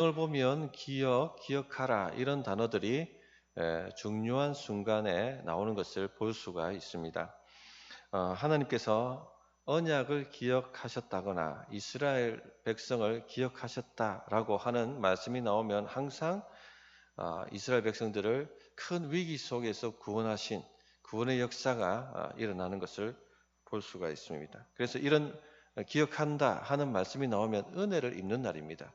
을 보면 기억하라 이런 단어들이 중요한 순간에 나오는 것을 볼 수가 있습니다. 하나님께서 언약을 기억하셨다거나 이스라엘 백성을 기억하셨다라고 하는 말씀이 나오면 항상 이스라엘 백성들을 큰 위기 속에서 구원하신 구원의 역사가 일어나는 것을 볼 수가 있습니다. 그래서 이런 기억한다 하는 말씀이 나오면 은혜를 입는 날입니다.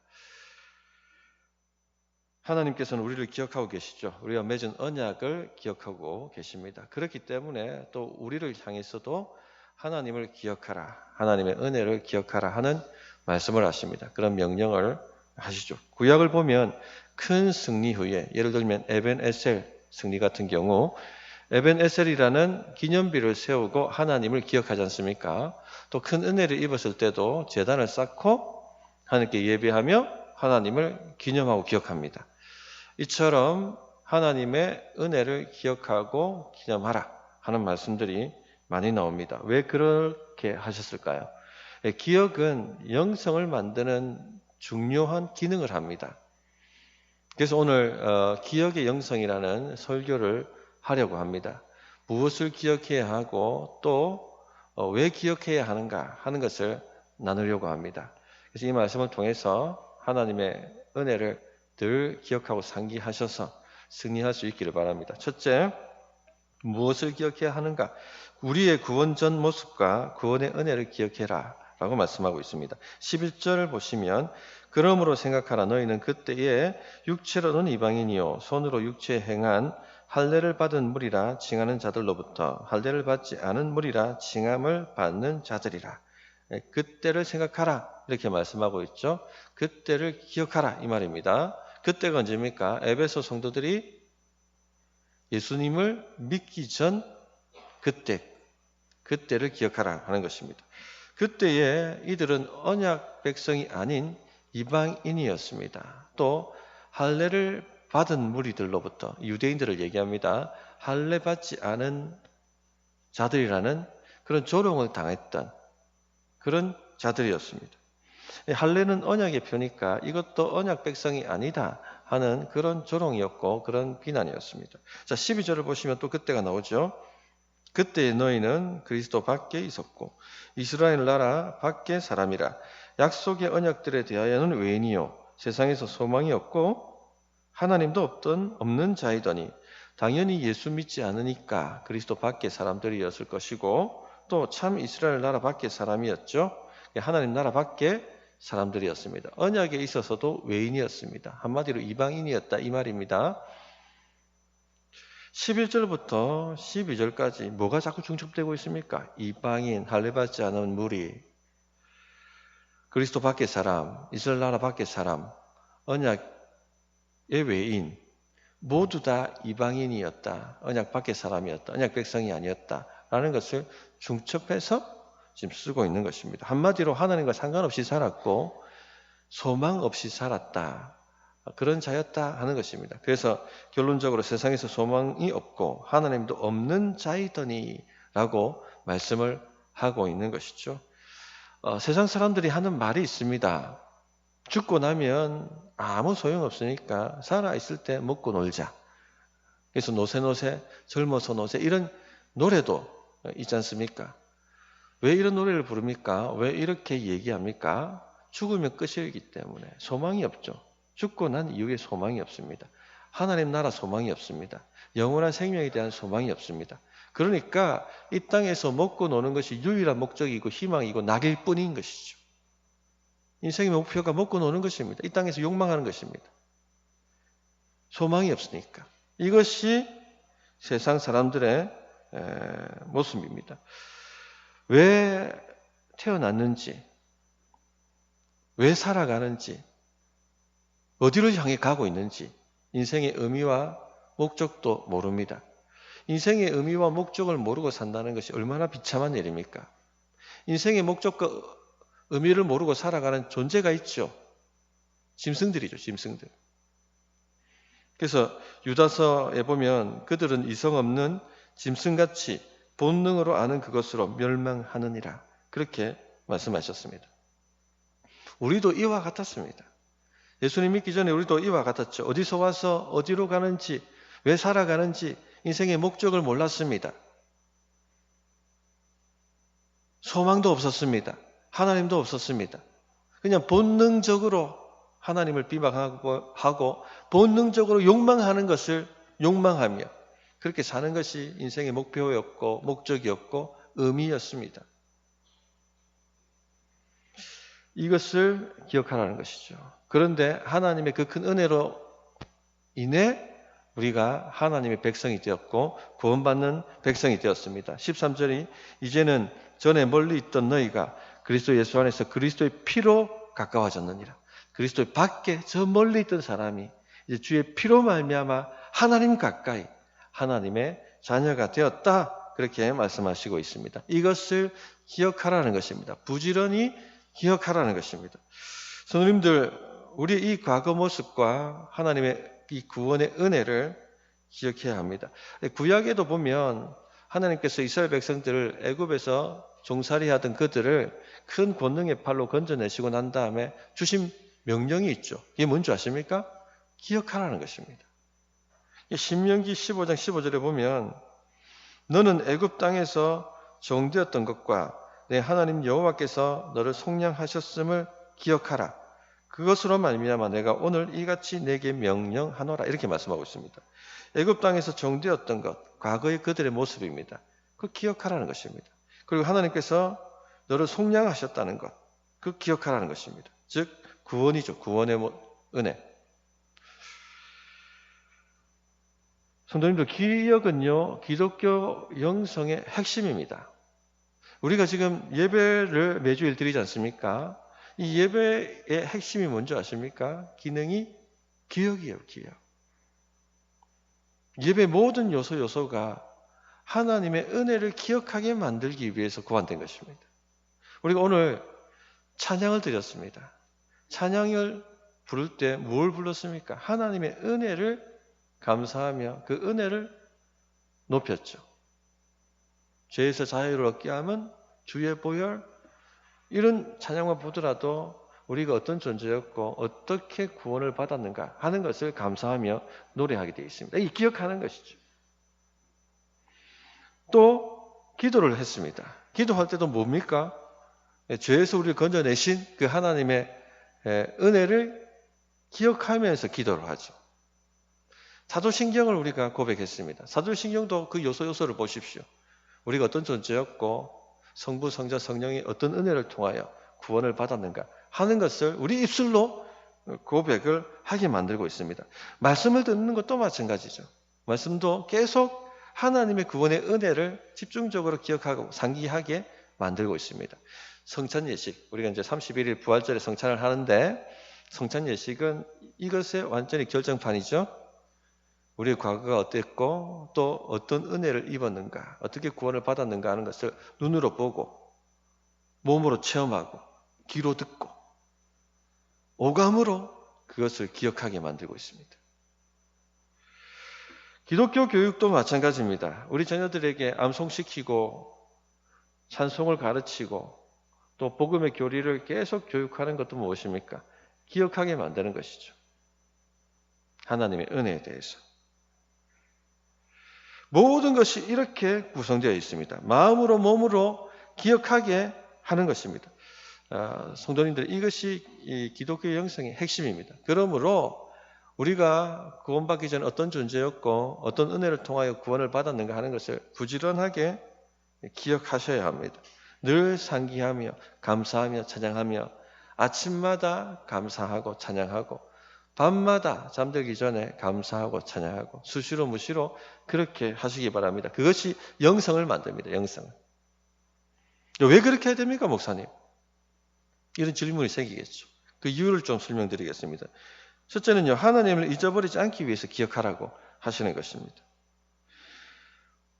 하나님께서는 우리를 기억하고 계시죠. 우리가 맺은 언약을 기억하고 계십니다. 그렇기 때문에 또 우리를 향해서도 하나님을 기억하라, 하나님의 은혜를 기억하라 하는 말씀을 하십니다. 그런 명령을 하시죠. 구약을 보면 큰 승리 후에, 예를 들면 에벤에셀 승리 같은 경우 에벤에셀이라는 기념비를 세우고 하나님을 기억하지 않습니까? 또 큰 은혜를 입었을 때도 제단을 쌓고 하나님께 예배하며 하나님을 기념하고 기억합니다. 이처럼 하나님의 은혜를 기억하고 기념하라 하는 말씀들이 많이 나옵니다. 왜 그렇게 하셨을까요? 기억은 영성을 만드는 중요한 기능을 합니다. 그래서 오늘 기억의 영성이라는 설교를 하려고 합니다. 무엇을 기억해야 하고 또 왜 기억해야 하는가 하는 것을 나누려고 합니다. 그래서 이 말씀을 통해서 하나님의 은혜를 늘 기억하고 상기하셔서 승리할 수 있기를 바랍니다. 첫째, 무엇을 기억해야 하는가? 우리의 구원 전 모습과 구원의 은혜를 기억해라 라고 말씀하고 있습니다. 11절을 보시면 그러므로 생각하라. 너희는 그때에 육체로는 이방인이요 손으로 육체에 행한 할례를 받은 무리라 칭하는 자들로부터 할례를 받지 않은 무리라 칭함을 받는 자들이라. 그때를 생각하라 이렇게 말씀하고 있죠. 그때를 기억하라 이 말입니다. 그때가 언제입니까? 에베소 성도들이 예수님을 믿기 전 그때를 기억하라 하는 것입니다. 그때에 이들은 언약 백성이 아닌 이방인이었습니다. 또 할례를 받은 무리들로부터 유대인들을 얘기합니다. 할례 받지 않은 자들이라는 그런 조롱을 당했던 그런 자들이었습니다. 할례는 언약의 표니까 이것도 언약 백성이 아니다 하는 그런 조롱이었고 그런 비난이었습니다. 자, 12절을 보시면 또 그때가 나오죠. 그때 너희는 그리스도 밖에 있었고 이스라엘 나라 밖에 사람이라 약속의 언약들에 대하여는 외인이요 세상에서 소망이 없고 하나님도 없는 자이더니 당연히 예수 믿지 않으니까 그리스도 밖에 사람들이었을 것이고 또 참 이스라엘 나라 밖에 사람이었죠. 하나님 나라 밖에 사람들이었습니다. 언약에 있어서도 외인이었습니다. 한마디로 이방인이었다 이 말입니다. 11절부터 12절까지 뭐가 자꾸 중첩되고 있습니까? 이방인, 할례 받지 않은 무리, 그리스도 밖의 사람, 이스라엘 나라 밖의 사람, 언약의 외인 모두 다 이방인이었다. 언약 밖의 사람이었다. 언약 백성이 아니었다. 라는 것을 중첩해서 지금 쓰고 있는 것입니다. 한마디로 하나님과 상관없이 살았고 소망 없이 살았다. 그런 자였다 하는 것입니다. 그래서 결론적으로 세상에서 소망이 없고 하나님도 없는 자이더니 라고 말씀을 하고 있는 것이죠. 세상 사람들이 하는 말이 있습니다. 죽고 나면 아무 소용없으니까 살아있을 때 먹고 놀자. 그래서 노세 젊어서 노세 이런 노래도 있지 않습니까? 왜 이런 노래를 부릅니까? 왜 이렇게 얘기합니까? 죽으면 끝이기 때문에 소망이 없죠. 죽고 난 이후에 소망이 없습니다. 하나님 나라 소망이 없습니다. 영원한 생명에 대한 소망이 없습니다. 그러니까 이 땅에서 먹고 노는 것이 유일한 목적이고 희망이고 낙일 뿐인 것이죠. 인생의 목표가 먹고 노는 것입니다. 이 땅에서 욕망하는 것입니다. 소망이 없으니까. 이것이 세상 사람들의 모습입니다. 왜 태어났는지, 왜 살아가는지, 어디로 향해 가고 있는지 인생의 의미와 목적도 모릅니다. 인생의 의미와 목적을 모르고 산다는 것이 얼마나 비참한 일입니까? 인생의 목적과 의미를 모르고 살아가는 존재가 있죠. 짐승들이죠, 짐승들. 그래서 유다서에 보면 그들은 이성 없는 짐승같이 본능으로 아는 그것으로 멸망하느니라. 그렇게 말씀하셨습니다. 우리도 이와 같았습니다. 예수님 믿기 전에 우리도 이와 같았죠. 어디서 와서 어디로 가는지, 왜 살아가는지 인생의 목적을 몰랐습니다. 소망도 없었습니다. 하나님도 없었습니다. 그냥 본능적으로 하나님을 비방하고 본능적으로 욕망하는 것을 욕망하며 그렇게 사는 것이 인생의 목표였고 목적이었고 의미였습니다. 이것을 기억하라는 것이죠. 그런데 하나님의 그 큰 은혜로 인해 우리가 하나님의 백성이 되었고 구원받는 백성이 되었습니다. 13절이 이제는 전에 멀리 있던 너희가 그리스도 예수 안에서 그리스도의 피로 가까워졌느니라. 그리스도의 밖에 저 멀리 있던 사람이 이제 주의 피로 말미암아 하나님 가까이 하나님의 자녀가 되었다. 그렇게 말씀하시고 있습니다. 이것을 기억하라는 것입니다. 부지런히 기억하라는 것입니다. 성도님들, 우리 이 과거 모습과 하나님의 이 구원의 은혜를 기억해야 합니다. 구약에도 보면 하나님께서 이스라엘 백성들을 애굽에서 종살이하던 그들을 큰 권능의 팔로 건져내시고 난 다음에 주신 명령이 있죠. 이게 뭔지 아십니까? 기억하라는 것입니다. 신명기 15장 15절에 보면 너는 애굽 땅에서 종되었던 것과 내 하나님 여호와께서 너를 속량하셨음을 기억하라. 그것으로 말미암아 내가 오늘 이같이 내게 명령하노라. 이렇게 말씀하고 있습니다. 애굽 땅에서 종되었던 것, 과거의 그들의 모습입니다. 그걸 기억하라는 것입니다. 그리고 하나님께서 너를 속량하셨다는 것, 그 기억하라는 것입니다. 즉 구원이죠. 구원의 은혜. 성도님들, 기억은요 기독교 영성의 핵심입니다. 우리가 지금 예배를 매주일 드리지 않습니까? 이 예배의 핵심이 뭔지 아십니까? 기능이 기억이에요. 기억. 예배 모든 요소가 하나님의 은혜를 기억하게 만들기 위해서 구한된 것입니다. 우리가 오늘 찬양을 드렸습니다. 찬양을 부를 때 뭘 불렀습니까? 하나님의 은혜를 감사하며 그 은혜를 높였죠. 죄에서 자유를 얻게 하면 주의 보혈, 이런 찬양만 보더라도 우리가 어떤 존재였고 어떻게 구원을 받았는가 하는 것을 감사하며 노래하게 되어 있습니다. 이 기억하는 것이죠. 또 기도를 했습니다. 기도할 때도 뭡니까? 죄에서 우리를 건져내신 그 하나님의 은혜를 기억하면서 기도를 하죠. 사도신경을 우리가 고백했습니다. 사도신경도 그 요소를 보십시오. 우리가 어떤 존재였고 성부, 성자, 성령이 어떤 은혜를 통하여 구원을 받았는가 하는 것을 우리 입술로 고백을 하게 만들고 있습니다. 말씀을 듣는 것도 마찬가지죠. 말씀도 계속 하나님의 구원의 은혜를 집중적으로 기억하고 상기하게 만들고 있습니다. 성찬 예식, 우리가 이제 31일 부활절에 성찬을 하는데 성찬 예식은 이것의 완전히 결정판이죠. 우리의 과거가 어땠고 또 어떤 은혜를 입었는가, 어떻게 구원을 받았는가 하는 것을 눈으로 보고 몸으로 체험하고 귀로 듣고 오감으로 그것을 기억하게 만들고 있습니다. 기독교 교육도 마찬가지입니다. 우리 자녀들에게 암송시키고 찬송을 가르치고 또 복음의 교리를 계속 교육하는 것도 무엇입니까? 기억하게 만드는 것이죠. 하나님의 은혜에 대해서. 모든 것이 이렇게 구성되어 있습니다. 마음으로 몸으로 기억하게 하는 것입니다. 성도님들, 이것이 이 기독교 영성의 핵심입니다. 그러므로 우리가 구원받기 전에 어떤 존재였고 어떤 은혜를 통하여 구원을 받았는가 하는 것을 부지런하게 기억하셔야 합니다. 늘 상기하며 감사하며 찬양하며 아침마다 감사하고 찬양하고 밤마다 잠들기 전에 감사하고 찬양하고 수시로 무시로 그렇게 하시기 바랍니다. 그것이 영성을 만듭니다. 영성을. 왜 그렇게 해야 됩니까, 목사님? 이런 질문이 생기겠죠. 그 이유를 좀 설명드리겠습니다. 첫째는요, 하나님을 잊어버리지 않기 위해서 기억하라고 하시는 것입니다.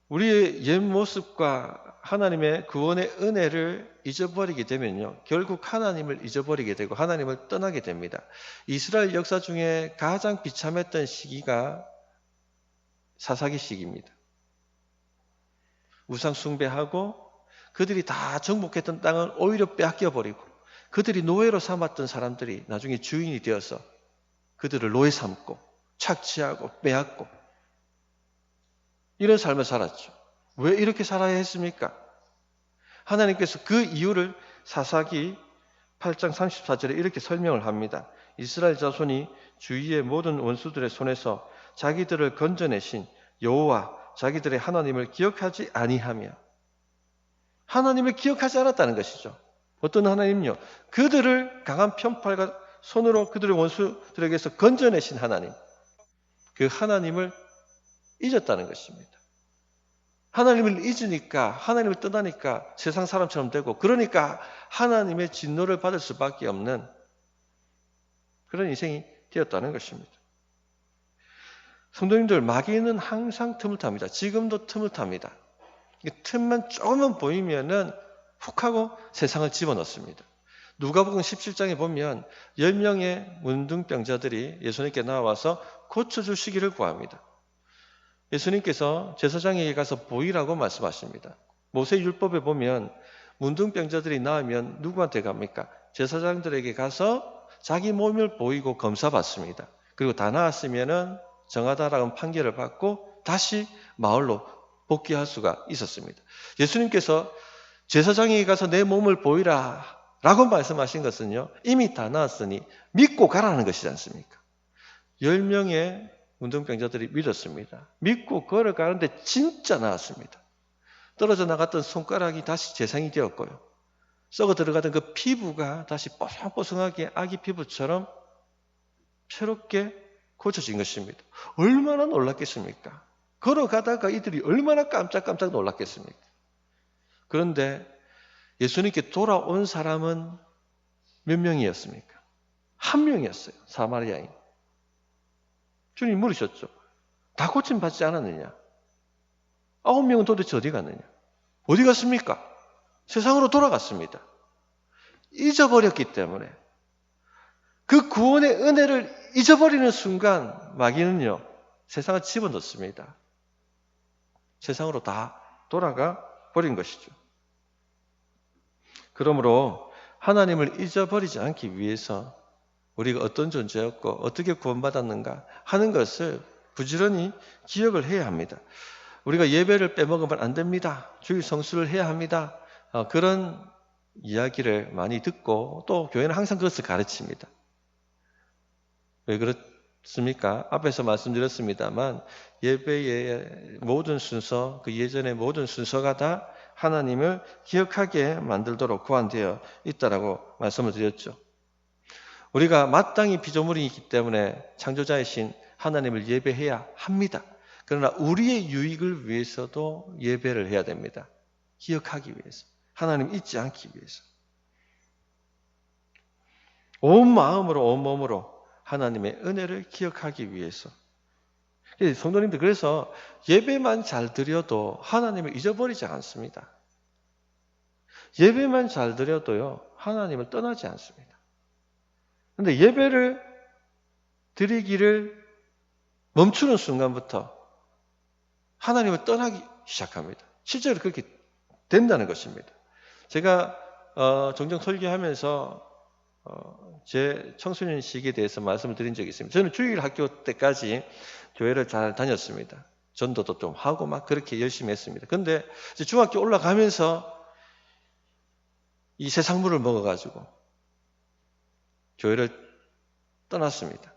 우리의 옛 모습과 하나님의 구원의 은혜를 잊어버리게 되면요, 결국 하나님을 잊어버리게 되고 하나님을 떠나게 됩니다. 이스라엘 역사 중에 가장 비참했던 시기가 사사기 시기입니다. 우상 숭배하고 그들이 다 정복했던 땅을 오히려 빼앗겨버리고 그들이 노예로 삼았던 사람들이 나중에 주인이 되어서 그들을 노예 삼고 착취하고 빼앗고 이런 삶을 살았죠. 왜 이렇게 살아야 했습니까? 하나님께서 그 이유를 사사기 8장 34절에 이렇게 설명을 합니다. 이스라엘 자손이 주위의 모든 원수들의 손에서 자기들을 건져내신 여호와 자기들의 하나님을 기억하지 아니하며, 하나님을 기억하지 않았다는 것이죠. 어떤 하나님요? 그들을 강한 편팔과 손으로 그들의 원수들에게서 건져내신 하나님, 그 하나님을 잊었다는 것입니다. 하나님을 잊으니까, 하나님을 떠나니까 세상 사람처럼 되고, 그러니까 하나님의 진노를 받을 수밖에 없는 그런 인생이 되었다는 것입니다. 성도님들, 마귀는 항상 틈을 탑니다. 지금도 틈을 탑니다. 틈만 조금만 보이면은 훅 하고 세상을 집어넣습니다. 누가복음 17장에 보면 10명의 문둥병자들이 예수님께 나와서 고쳐주시기를 구합니다. 예수님께서 제사장에게 가서 보이라고 말씀하십니다. 모세 율법에 보면 문둥병자들이 나으면 누구한테 갑니까? 제사장들에게 가서 자기 몸을 보이고 검사받습니다. 그리고 다 나았으면은 정하다라는 판결을 받고 다시 마을로 복귀할 수가 있었습니다. 예수님께서 제사장에게 가서 내 몸을 보이라 라고 말씀하신 것은요, 이미 다 나았으니 믿고 가라는 것이지 않습니까? 10명의 문둥병자들이 믿었습니다. 믿고 걸어가는데 진짜 나았습니다. 떨어져 나갔던 손가락이 다시 재생이 되었고요. 썩어 들어가던 그 피부가 다시 뽀송뽀송하게 아기 피부처럼 새롭게 고쳐진 것입니다. 얼마나 놀랐겠습니까? 걸어가다가 이들이 얼마나 깜짝깜짝 놀랐겠습니까? 그런데 예수님께 돌아온 사람은 몇 명이었습니까? 한 명이었어요. 사마리아인. 주님 물으셨죠. 다 고침받지 않았느냐? 9명은 도대체 어디 갔느냐? 어디 갔습니까? 세상으로 돌아갔습니다. 잊어버렸기 때문에. 그 구원의 은혜를 잊어버리는 순간 마귀는요, 세상을 집어넣습니다. 세상으로 다 돌아가 버린 것이죠. 그러므로 하나님을 잊어버리지 않기 위해서 우리가 어떤 존재였고 어떻게 구원받았는가 하는 것을 부지런히 기억을 해야 합니다. 우리가 예배를 빼먹으면 안 됩니다. 주일 성수를 해야 합니다. 그런 이야기를 많이 듣고 또 교회는 항상 그것을 가르칩니다. 왜 그렇습니까? 앞에서 말씀드렸습니다만 예배의 모든 순서, 그 예전의 모든 순서가 다 하나님을 기억하게 만들도록 구안되어 있다라고 말씀을 드렸죠. 우리가 마땅히 피조물이기 때문에 창조자이신 하나님을 예배해야 합니다. 그러나 우리의 유익을 위해서도 예배를 해야 됩니다. 기억하기 위해서. 하나님 잊지 않기 위해서. 온 마음으로 온 몸으로 하나님의 은혜를 기억하기 위해서. 성도님들, 그래서 예배만 잘 드려도 하나님을 잊어버리지 않습니다. 예배만 잘 드려도요, 하나님을 떠나지 않습니다. 그런데 예배를 드리기를 멈추는 순간부터 하나님을 떠나기 시작합니다. 실제로 그렇게 된다는 것입니다. 제가 종종 설교하면서 제 청소년 시기에 대해서 말씀을 드린 적이 있습니다. 저는 주일 학교 때까지 교회를 잘 다녔습니다. 전도도 좀 하고 막 그렇게 열심히 했습니다. 그런데 중학교 올라가면서 이 세상물을 먹어가지고 교회를 떠났습니다.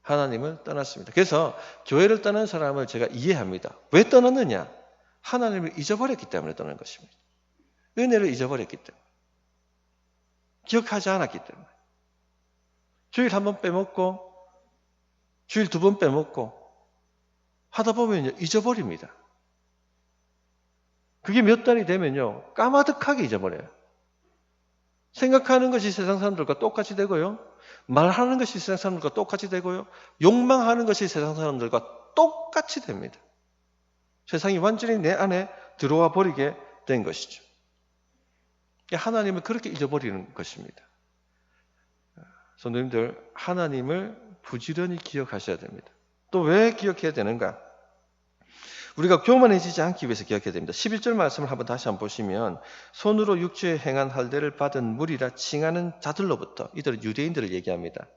하나님을 떠났습니다. 그래서 교회를 떠난 사람을 제가 이해합니다. 왜 떠났느냐? 하나님을 잊어버렸기 때문에 떠난 것입니다. 은혜를 잊어버렸기 때문에. 기억하지 않았기 때문에. 주일 한 번 빼먹고 주일 두 번 빼먹고 하다 보면 잊어버립니다. 그게 몇 달이 되면요, 까마득하게 잊어버려요. 생각하는 것이 세상 사람들과 똑같이 되고요, 말하는 것이 세상 사람들과 똑같이 되고요, 욕망하는 것이 세상 사람들과 똑같이 됩니다. 세상이 완전히 내 안에 들어와 버리게 된 것이죠. 하나님을 그렇게 잊어버리는 것입니다. 성도님들, 하나님을 부지런히 기억하셔야 됩니다. 또 왜 기억해야 되는가? 우리가 교만해지지 않기 위해서 기억해야 됩니다. 11절 말씀을 다시 한번 보시면, 손으로 육체에 행한 할례를 받은 무리라 칭하는 자들로부터, 이들은 유대인들을 얘기합니다.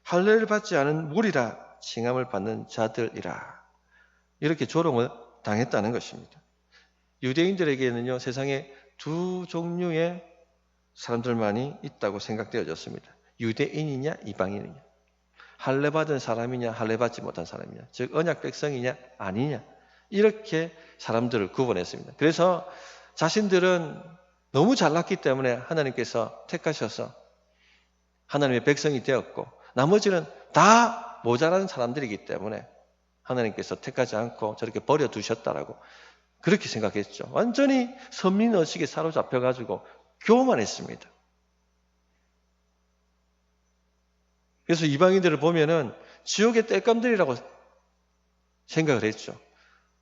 할례를 받지 않은 무리라 칭함을 받는 자들이라. 이렇게 조롱을 당했다는 것입니다. 유대인들에게는요, 세상에 두 종류의 사람들만이 있다고 생각되어졌습니다. 유대인이냐 이방인이냐, 할례 받은 사람이냐 할례 받지 못한 사람이냐, 즉 언약 백성이냐 아니냐, 이렇게 사람들을 구분했습니다. 그래서 자신들은 너무 잘났기 때문에 하나님께서 택하셔서 하나님의 백성이 되었고, 나머지는 다 모자란 사람들이기 때문에 하나님께서 택하지 않고 저렇게 버려두셨다라고 그렇게 생각했죠. 완전히 선민의식에 사로잡혀가지고 교만했습니다. 그래서 이방인들을 보면은 지옥의 땔감들이라고 생각을 했죠.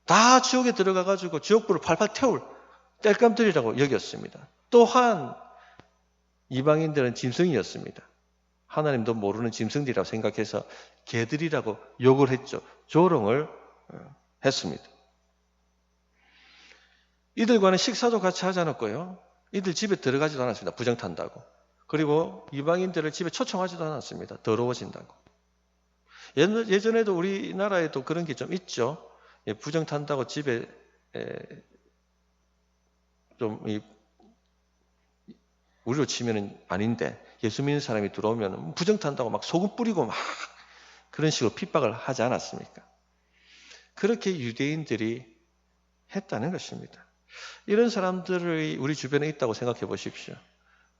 다 지옥에 들어가가지고 지옥불을 팔팔 태울 땔감들이라고 여겼습니다. 또한 이방인들은 짐승이었습니다. 하나님도 모르는 짐승들이라고 생각해서 개들이라고 욕을 했죠. 조롱을 했습니다. 이들과는 식사도 같이 하지 않았고요. 이들 집에 들어가지도 않았습니다. 부정탄다고. 그리고 이방인들을 집에 초청하지도 않았습니다. 더러워진다고. 예전에도 우리나라에도 그런 게 좀 있죠. 부정탄다고 집에 좀 우리로 치면은 아닌데 예수 믿는 사람이 들어오면 부정탄다고 막 소금 뿌리고 막 그런 식으로 핍박을 하지 않았습니까? 그렇게 유대인들이 했다는 것입니다. 이런 사람들이 우리 주변에 있다고 생각해 보십시오.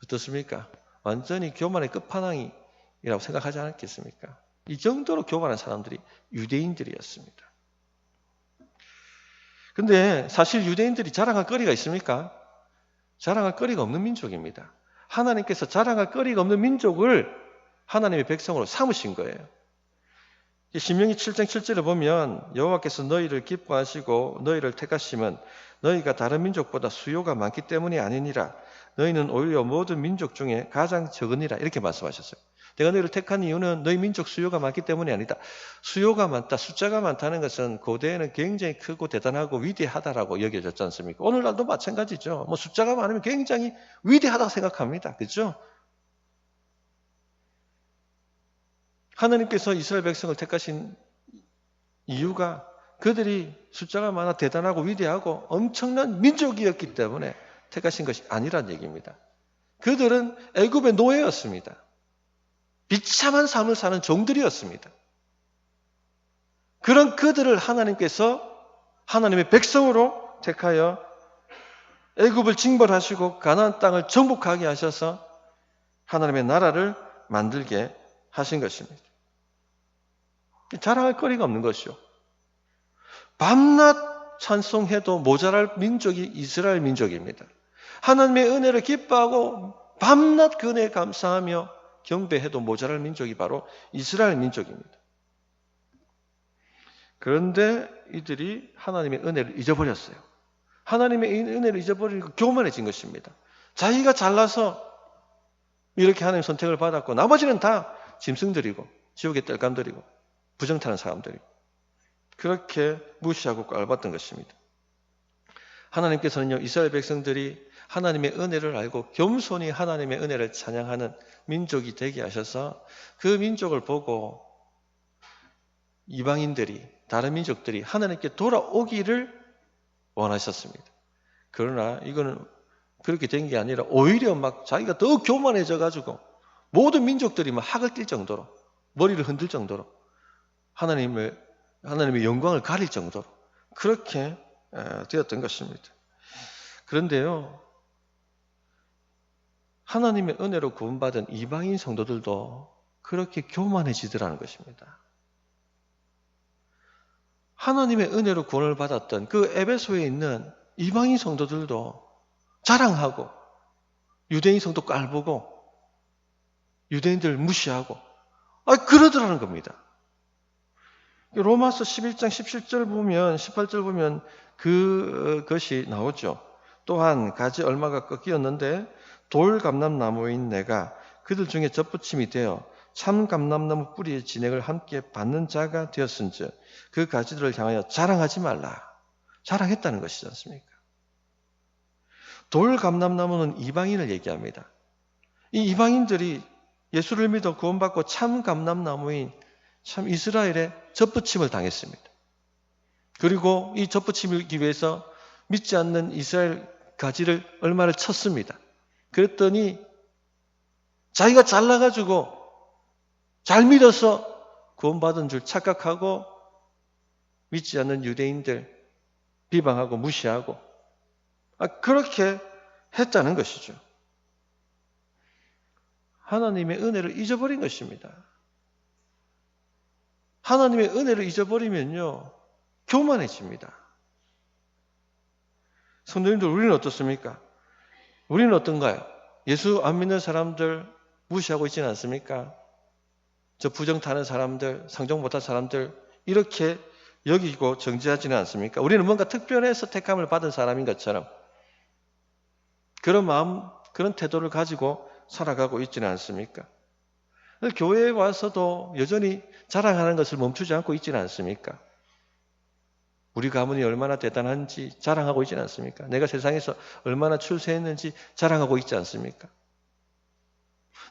어떻습니까? 완전히 교만의 끝판왕이라고 생각하지 않겠습니까? 이 정도로 교만한 사람들이 유대인들이었습니다. 근데 사실 유대인들이 자랑할 거리가 있습니까? 자랑할 거리가 없는 민족입니다. 하나님께서 자랑할 거리가 없는 민족을 하나님의 백성으로 삼으신 거예요. 신명기 7장 7절을 보면 여호와께서 너희를 기뻐하시고 너희를 택하심은 너희가 다른 민족보다 수요가 많기 때문이 아니니라. 너희는 오히려 모든 민족 중에 가장 적으니라. 이렇게 말씀하셨어요. 내가 너희를 택한 이유는 너희 민족 수요가 많기 때문이 아니다. 수요가 많다, 숫자가 많다는 것은 고대에는 굉장히 크고 대단하고 위대하다라고 여겨졌지 않습니까? 오늘날도 마찬가지죠. 숫자가 많으면 굉장히 위대하다고 생각합니다. 그렇죠? 하나님께서 이스라엘 백성을 택하신 이유가 그들이 숫자가 많아 대단하고 위대하고 엄청난 민족이었기 때문에 택하신 것이 아니란 얘기입니다. 그들은 애굽의 노예였습니다. 비참한 삶을 사는 종들이었습니다. 그런 그들을 하나님께서 하나님의 백성으로 택하여 애굽을 징벌하시고 가나안 땅을 정복하게 하셔서 하나님의 나라를 만들게 하신 것입니다. 자랑할 거리가 없는 것이요. 밤낮 찬송해도 모자랄 민족이 이스라엘 민족입니다. 하나님의 은혜를 기뻐하고 밤낮 그 은혜에 감사하며 경배해도 모자랄 민족이 바로 이스라엘 민족입니다. 그런데 이들이 하나님의 은혜를 잊어버렸어요. 하나님의 은혜를 잊어버리고 교만해진 것입니다. 자기가 잘나서 이렇게 하나님 선택을 받았고 나머지는 다 짐승들이고 지옥의 땔감들이고 부정타는 사람들이고 그렇게 무시하고 깔봤던 것입니다. 하나님께서는요, 이스라엘 백성들이 하나님의 은혜를 알고 겸손히 하나님의 은혜를 찬양하는 민족이 되게 하셔서 그 민족을 보고 이방인들이, 다른 민족들이 하나님께 돌아오기를 원하셨습니다. 그러나 이거는 그렇게 된 게 아니라 오히려 막 자기가 더 교만해져 가지고 모든 민족들이 막 학을 띨 정도로 머리를 흔들 정도로 하나님의 영광을 가릴 정도로 그렇게 되었던 것입니다. 그런데요, 하나님의 은혜로 구원받은 이방인 성도들도 그렇게 교만해지더라는 것입니다. 하나님의 은혜로 구원을 받았던 그 에베소에 있는 이방인 성도들도 자랑하고 유대인 성도 깔보고 유대인들 무시하고 그러더라는 겁니다. 로마서 11장 17절 보면 18절 보면 그것이 나오죠. 또한 가지 얼마가 꺾이었는데 돌 감람나무인 내가 그들 중에 접붙임이 되어 참 감람나무 뿌리의 진액을 함께 받는 자가 되었은즉 그 가지들을 향하여 자랑하지 말라. 자랑했다는 것이지 않습니까? 돌 감람나무는 이방인을 얘기합니다. 이 이방인들이 예수를 믿어 구원받고 참 감람나무인 참 이스라엘의 접붙임을 당했습니다. 그리고 이 접붙임을 위해서 믿지 않는 이스라엘 가지를 얼마를 쳤습니다. 그랬더니 자기가 잘나가지고 잘 믿어서 구원받은 줄 착각하고 믿지 않는 유대인들 비방하고 무시하고 그렇게 했다는 것이죠. 하나님의 은혜를 잊어버린 것입니다. 하나님의 은혜를 잊어버리면요, 교만해집니다. 성도님들, 우리는 어떻습니까? 우리는 어떤가요? 예수 안 믿는 사람들 무시하고 있지는 않습니까? 저 부정 타는 사람들, 상종 못한 사람들 이렇게 여기고 정죄하지는 않습니까? 우리는 뭔가 특별해서 택함을 받은 사람인 것처럼 그런 마음, 그런 태도를 가지고 살아가고 있지는 않습니까? 교회에 와서도 여전히 자랑하는 것을 멈추지 않고 있지는 않습니까? 우리 가문이 얼마나 대단한지 자랑하고 있지는 않습니까? 내가 세상에서 얼마나 출세했는지 자랑하고 있지 않습니까?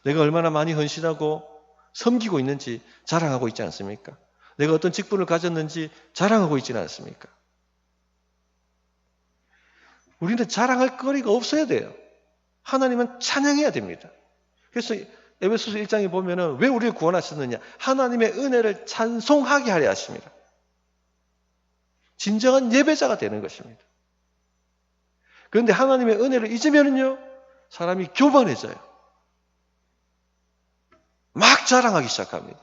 내가 얼마나 많이 헌신하고 섬기고 있는지 자랑하고 있지 않습니까? 내가 어떤 직분을 가졌는지 자랑하고 있지는 않습니까? 우리는 자랑할 거리가 없어야 돼요. 하나님은 찬양해야 됩니다. 그래서 에베소서 1장에 보면은 왜 우리를 구원하셨느냐? 하나님의 은혜를 찬송하게 하려 하십니다. 진정한 예배자가 되는 것입니다. 그런데 하나님의 은혜를 잊으면은요, 사람이 교만해져요. 막 자랑하기 시작합니다.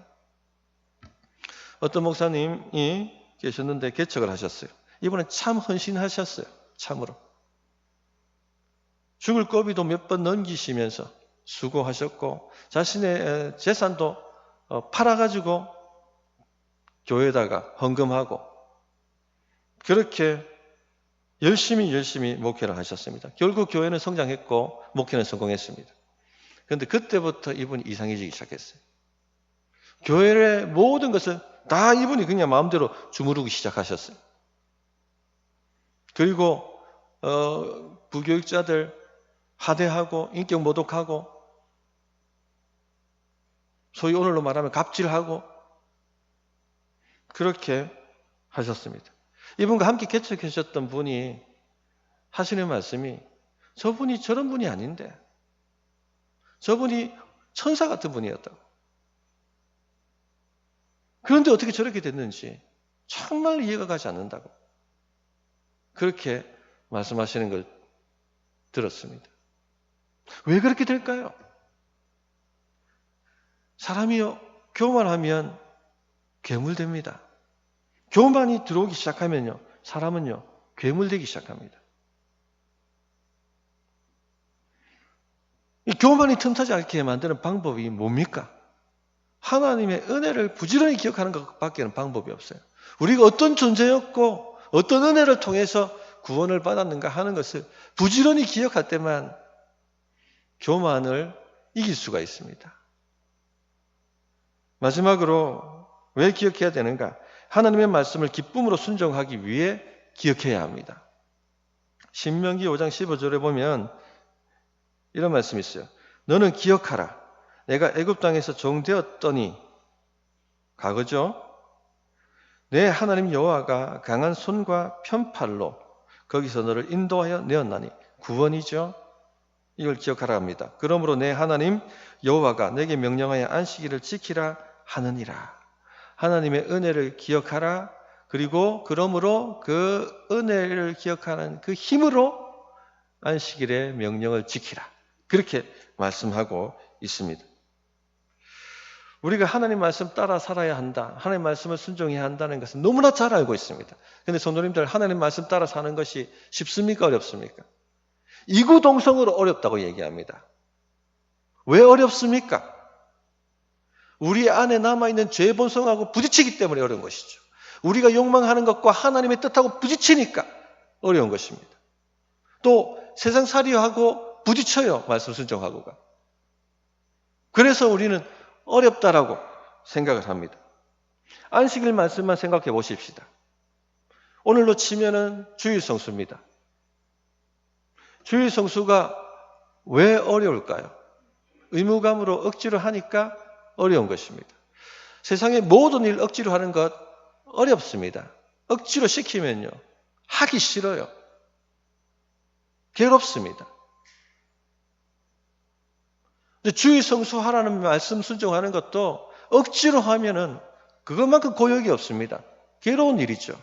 어떤 목사님이 계셨는데 개척을 하셨어요. 이분은 참 헌신하셨어요. 참으로. 죽을 고비도 몇 번 넘기시면서 수고하셨고 자신의 재산도 팔아가지고 교회에다가 헌금하고 그렇게 열심히 목회를 하셨습니다. 결국 교회는 성장했고 목회는 성공했습니다. 그런데 그때부터 이분이 이상해지기 시작했어요. 교회의 모든 것을 다 이분이 그냥 마음대로 주무르기 시작하셨어요. 그리고 부교육자들 하대하고 인격 모독하고 소위 오늘로 말하면 갑질하고 그렇게 하셨습니다. 이분과 함께 개척하셨던 분이 하시는 말씀이 저분이 저런 분이 아닌데 저분이 천사 같은 분이었다고. 그런데 어떻게 저렇게 됐는지 정말 이해가 가지 않는다고. 그렇게 말씀하시는 걸 들었습니다. 왜 그렇게 될까요? 사람이요, 교만하면 괴물됩니다. 교만이 들어오기 시작하면요, 사람은요, 괴물되기 시작합니다. 이 교만이 틈타지 않게 만드는 방법이 뭡니까? 하나님의 은혜를 부지런히 기억하는 것밖에는 방법이 없어요. 우리가 어떤 존재였고 어떤 은혜를 통해서 구원을 받았는가 하는 것을 부지런히 기억할 때만 교만을 이길 수가 있습니다. 마지막으로 왜 기억해야 되는가? 하나님의 말씀을 기쁨으로 순종하기 위해 기억해야 합니다. 신명기 5장 15절에 보면 이런 말씀이 있어요. 너는 기억하라. 내가 애굽 땅에서 종되었더니 과거죠. 내 하나님 여호와가 강한 손과 편팔로 거기서 너를 인도하여 내었나니 구원이죠. 이걸 기억하라 합니다. 그러므로 내 하나님 여호와가 내게 명령하여 안식일을 지키라 하느니라. 하나님의 은혜를 기억하라. 그리고 그러므로 그 은혜를 기억하는 그 힘으로 안식일의 명령을 지키라. 그렇게 말씀하고 있습니다. 우리가 하나님 말씀 따라 살아야 한다. 하나님 말씀을 순종해야 한다는 것은 너무나 잘 알고 있습니다. 그런데 성도님들, 하나님 말씀 따라 사는 것이 쉽습니까? 어렵습니까? 이구동성으로 어렵다고 얘기합니다. 왜 어렵습니까? 우리 안에 남아있는 죄 본성하고 부딪히기 때문에 어려운 것이죠. 우리가 욕망하는 것과 하나님의 뜻하고 부딪히니까 어려운 것입니다. 또 세상살이하고 부딪혀요. 말씀 순종하고가. 그래서 우리는 어렵다라고 생각을 합니다. 안식일 말씀만 생각해 보십시다. 오늘로 치면은 주일성수입니다. 주일성수가 왜 어려울까요? 의무감으로 억지로 하니까 어려운 것입니다. 세상의 모든 일 억지로 하는 것 어렵습니다. 억지로 시키면요, 하기 싫어요. 괴롭습니다. 주의 성수하라는 말씀 순종하는 것도 억지로 하면은 그것만큼 고역이 없습니다. 괴로운 일이죠.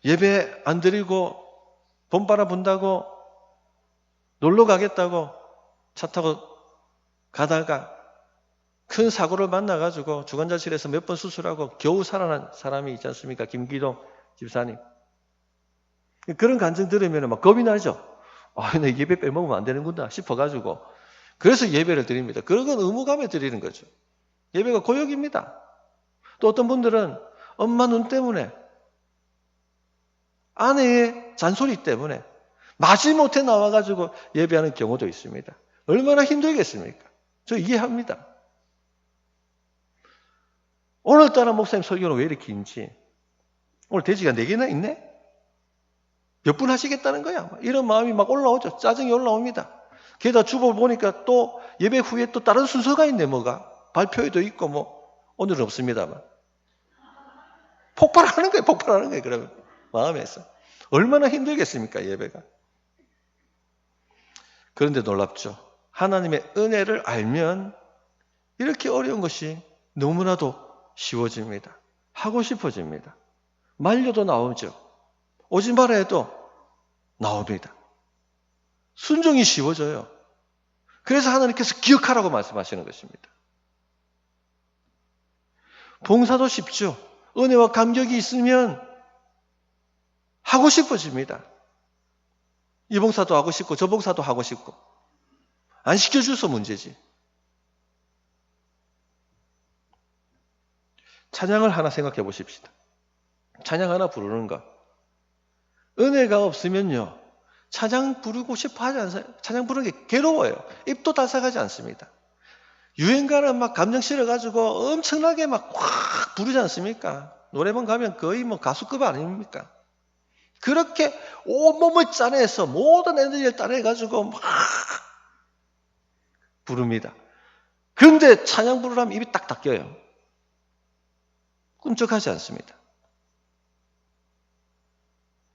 예배 안 드리고 봄바람 분다고 놀러 가겠다고 차 타고 가다가 큰 사고를 만나가지고 주간자실에서 몇 번 수술하고 겨우 살아난 사람이 있지 않습니까? 김기동 집사님. 그런 간증 들으면 막 겁이 나죠. 아, 나 예배 빼먹으면 안 되는구나 싶어가지고. 그래서 예배를 드립니다. 그런 건 의무감에 드리는 거죠. 예배가 고역입니다. 또 어떤 분들은 엄마 눈 때문에, 아내의 잔소리 때문에 마지못해 나와가지고 예배하는 경우도 있습니다. 얼마나 힘들겠습니까? 저 이해합니다. 오늘따라 목사님 설교는 왜 이렇게 긴지, 오늘 돼지가 4개나 있네? 몇 분 하시겠다는 거야? 이런 마음이 막 올라오죠. 짜증이 올라옵니다. 게다가 주보 보니까 또 예배 후에 또 다른 순서가 있네, 뭐가. 발표회도 있고, 오늘은 없습니다만. 폭발하는 거예요, 그러면. 마음에서. 얼마나 힘들겠습니까, 예배가. 그런데 놀랍죠. 하나님의 은혜를 알면 이렇게 어려운 것이 너무나도 쉬워집니다. 하고 싶어집니다. 말려도 나오죠. 오지 마라 해도 나옵니다. 순종이 쉬워져요. 그래서 하나님께서 기억하라고 말씀하시는 것입니다. 봉사도 쉽죠. 은혜와 감격이 있으면 하고 싶어집니다. 이 봉사도 하고 싶고 저 봉사도 하고 싶고 안 시켜줘서 문제지. 찬양을 하나 생각해 보십시다. 찬양 하나 부르는 거. 은혜가 없으면요, 찬양 부르고 싶어 하지 않아요. 찬양 부르는 게 괴로워요. 입도 달싹하지 않습니다. 유행가는 막 감정 실어가지고 엄청나게 막 확 부르지 않습니까? 노래방 가면 거의 가수급 아닙니까? 그렇게 온몸을 짜내서 모든 에너지를 따내가지고 막 부릅니다. 그런데 찬양 부르려면 입이 딱 닦여요. 꿈쩍하지 않습니다.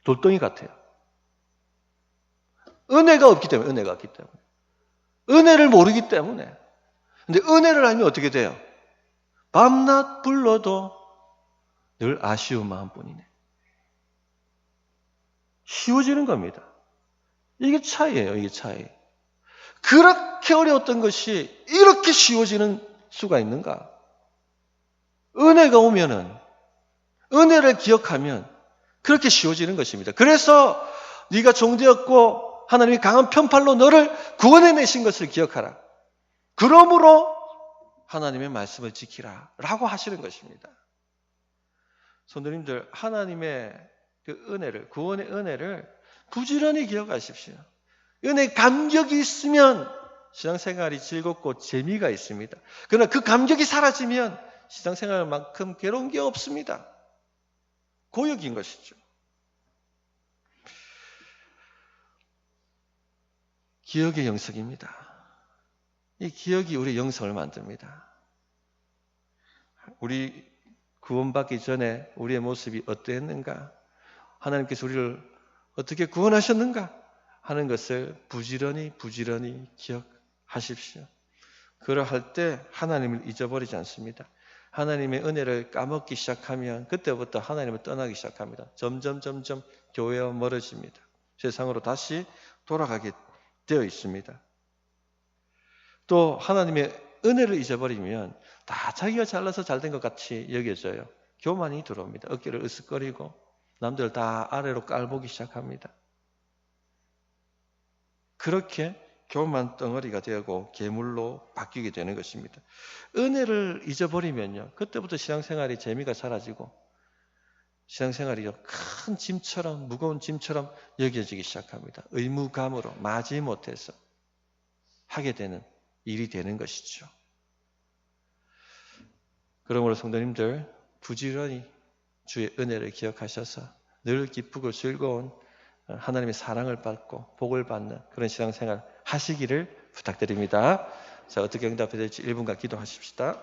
돌덩이 같아요. 은혜가 없기 때문에, 은혜를 모르기 때문에. 근데 은혜를 알면 어떻게 돼요? 밤낮 불러도 늘 아쉬운 마음뿐이네. 쉬워지는 겁니다. 이게 차이예요, 이게 차이. 그렇게 어려웠던 것이 이렇게 쉬워지는 수가 있는가? 은혜가 오면은, 은혜를 기억하면 그렇게 쉬워지는 것입니다. 그래서 네가 종되었고 하나님이 강한 편팔로 너를 구원해내신 것을 기억하라. 그러므로 하나님의 말씀을 지키라 라고 하시는 것입니다. 성도님들, 하나님의 그 은혜를, 구원의 은혜를 부지런히 기억하십시오. 은혜의 감격이 있으면 신앙생활이 즐겁고 재미가 있습니다. 그러나 그 감격이 사라지면 신앙생활만큼 괴로운 게 없습니다. 고역인 것이죠. 기억의 영성입니다. 이 기억이 우리 영성을 만듭니다. 우리 구원받기 전에 우리의 모습이 어떠했는가? 하나님께서 우리를 어떻게 구원하셨는가? 하는 것을 부지런히 기억하십시오. 그러할 때 하나님을 잊어버리지 않습니다. 하나님의 은혜를 까먹기 시작하면 그때부터 하나님을 떠나기 시작합니다. 점점 교회와 멀어집니다. 세상으로 다시 돌아가게 되어 있습니다. 또 하나님의 은혜를 잊어버리면 다 자기가 잘나서 잘된 것 같이 여겨져요. 교만이 들어옵니다. 어깨를 으쓱거리고 남들 다 아래로 깔보기 시작합니다. 그렇게 교만 덩어리가 되고 괴물로 바뀌게 되는 것입니다. 은혜를 잊어버리면요, 그때부터 신앙생활이 재미가 사라지고 신앙생활이 큰 짐처럼, 무거운 짐처럼 여겨지기 시작합니다. 의무감으로 마지못해서 하게 되는 일이 되는 것이죠. 그러므로 성도님들, 부지런히 주의 은혜를 기억하셔서 늘 기쁘고 즐거운 하나님의 사랑을 받고 복을 받는 그런 신앙생활 하시기를 부탁드립니다. 자, 어떻게 응답해 될지 1분간 기도하십시다.